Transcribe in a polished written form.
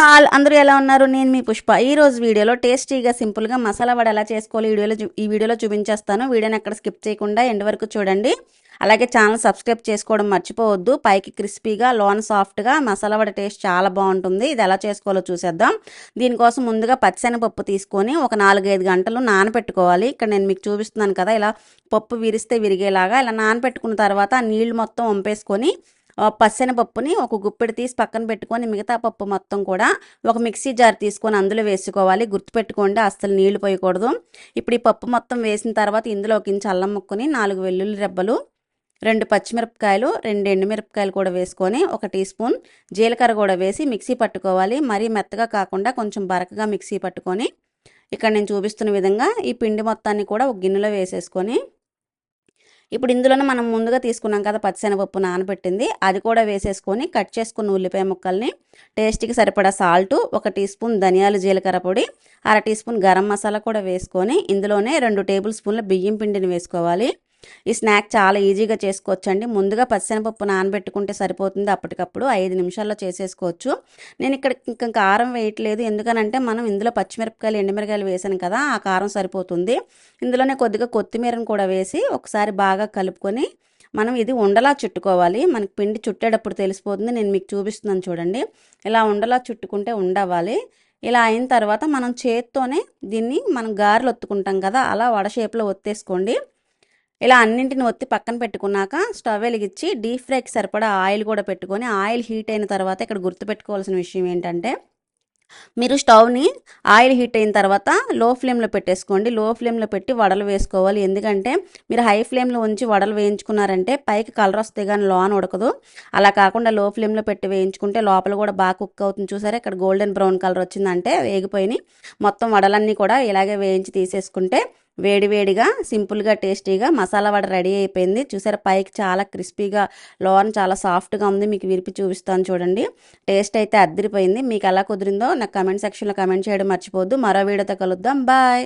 All అందరూ ఎలా ఉన్నారు? నేను మీ పుష్ప. ఈరోజు వీడియోలో టేస్టీగా సింపుల్గా మసాలా వడ ఎలా చేసుకోవాలో ఈ వీడియోలో చూపించేస్తాను. వీడియోని ఎక్కడ స్కిప్ చేయకుండా ఎండ్ వరకు చూడండి. అలాగే ఛానల్ సబ్స్క్రైబ్ చేసుకోవడం మర్చిపోవద్దు. పైకి క్రిస్పీగా లోన సాఫ్ట్గా మసాలా వడ టేస్ట్ చాలా బాగుంటుంది. ఇది ఎలా చేసుకోవాలో చూసేద్దాం. దీనికోసం ముందుగా పచ్చిశనగపప్పు తీసుకొని ఒక 4-5 గంటలు నానబెట్టుకోవాలి. ఇక్కడ నేను మీకు చూపిస్తున్నాను కదా, ఇలా పప్పు విరిస్తే విరిగేలాగా ఇలా నానబెట్టుకున్న తర్వాత నీళ్లు మొత్తం వంపేసుకొని పచ్చెనపప్పుని ఒక గుప్పెడు తీసి పక్కన పెట్టుకొని మిగతా పప్పు మొత్తం కూడా ఒక మిక్సీ జార్ తీసుకొని అందులో వేసుకోవాలి. గుర్తుపెట్టుకోండి, అస్సలు నీళ్లు పోయకూడదు. ఇప్పుడు ఈ పప్పు మొత్తం వేసిన తర్వాత ఇందులోకి అల్లం ముక్కని 4 వెల్లుల్లి రెబ్బలు, 2 పచ్చిమిరపకాయలు, 2 ఎండుమిరపకాయలు కూడా వేసుకొని 1 టీ స్పూన్ జీలకర్ర కూడా వేసి మిక్సీ పట్టుకోవాలి. మరీ మెత్తగా కాకుండా కొంచెం బరకగా మిక్సీ పట్టుకొని ఇక్కడ నేను చూపిస్తున్న విధంగా ఈ పిండి మొత్తాన్ని కూడా ఒక గిన్నెలో వేసేసుకొని ఇప్పుడు ఇందులోనే మనం ముందుగా తీసుకున్నాం కదా పచ్చిశనగపప్పు నానబెట్టింది, అది కూడా వేసేసుకొని కట్ చేసుకున్న ఉల్లిపాయ ముక్కల్ని, టేస్ట్కి సరిపడా సాల్టు, 1 టీ స్పూన్ ధనియాలు జీలకర్ర పొడి, 1/2 టీ స్పూన్ గరం మసాలా కూడా వేసుకొని ఇందులోనే 2 టేబుల్ స్పూన్ల బియ్యం పిండిని వేసుకోవాలి. ఈ స్నాక్ చాలా ఈజీగా చేసుకోవచ్చండి. ముందుగా పచ్చిశనగపప్పు నానబెట్టుకుంటే సరిపోతుంది. అప్పటికప్పుడు 5 నిమిషాల్లో చేసేసుకోవచ్చు. నేను ఇక్కడ ఇంకా కారం వేయట్లేదు, ఎందుకనంటే మనం ఇందులో పచ్చిమిరపకాయలు ఎండుమిరపకాయలు వేసాను కదా, ఆ కారం సరిపోతుంది. ఇందులోనే కొద్దిగా కొత్తిమీరను కూడా వేసి ఒకసారి బాగా కలుపుకొని మనం ఇది ఉండలా చుట్టుకోవాలి. మనకి పిండి చుట్టేటప్పుడు తెలిసిపోతుంది. నేను మీకు చూపిస్తున్నాను చూడండి. ఇలా ఉండలా చుట్టుకుంటే ఉండవాలి. ఇలా అయిన తర్వాత మనం చేత్తోనే దీన్ని మనం గారెలు ఒత్తుకుంటాం కదా, అలా వడ షేప్లో ఒత్తేసుకోండి. ఇలా అన్నింటిని ఒత్తి పక్కన పెట్టుకున్నాక స్టవ్ వెలిగించి డీప్ ఫ్రైకి సరిపడా ఆయిల్ కూడా పెట్టుకొని ఆయిల్ హీట్ అయిన తర్వాత ఇక్కడ గుర్తుపెట్టుకోవాల్సిన విషయం ఏంటంటే, మీరు స్టవ్ని ఆయిల్ హీట్ అయిన తర్వాత లో ఫ్లేమ్లో పెట్టేసుకోండి. లో ఫ్లేమ్లో పెట్టి వడలు వేసుకోవాలి. ఎందుకంటే మీరు హై ఫ్లేమ్లో ఉంచి వడలు వేయించుకున్నారంటే పైకి కలర్ వస్తే కానీ లోన ఉడకదు. అలా కాకుండా లో ఫ్లేమ్లో పెట్టి వేయించుకుంటే లోపల కూడా బాగా కుక్ అవుతుంది. చూసారా, ఇక్కడ గోల్డెన్ బ్రౌన్ కలర్ వచ్చిందంటే వేగిపోయినాయి. మొత్తం వడలన్నీ కూడా ఇలాగే వేయించి తీసేసుకుంటే వేడివేడిగా సింపుల్గా టేస్టీగా మసాలా వడ రెడీ అయిపోయింది. చూసారా, పైకి చాలా క్రిస్పీగా, లోన చాలా సాఫ్ట్గా ఉంది. మీకు విరిపి చూపిస్తాను చూడండి. టేస్ట్ అయితే అద్దరిపోయింది. మీకు ఎలా కుదిరిందో నాకు కమెంట్ సెక్షన్లో కమెంట్ చేయడం మర్చిపోవద్దు. మరో వీడియోతో కలుద్దాం. బాయ్.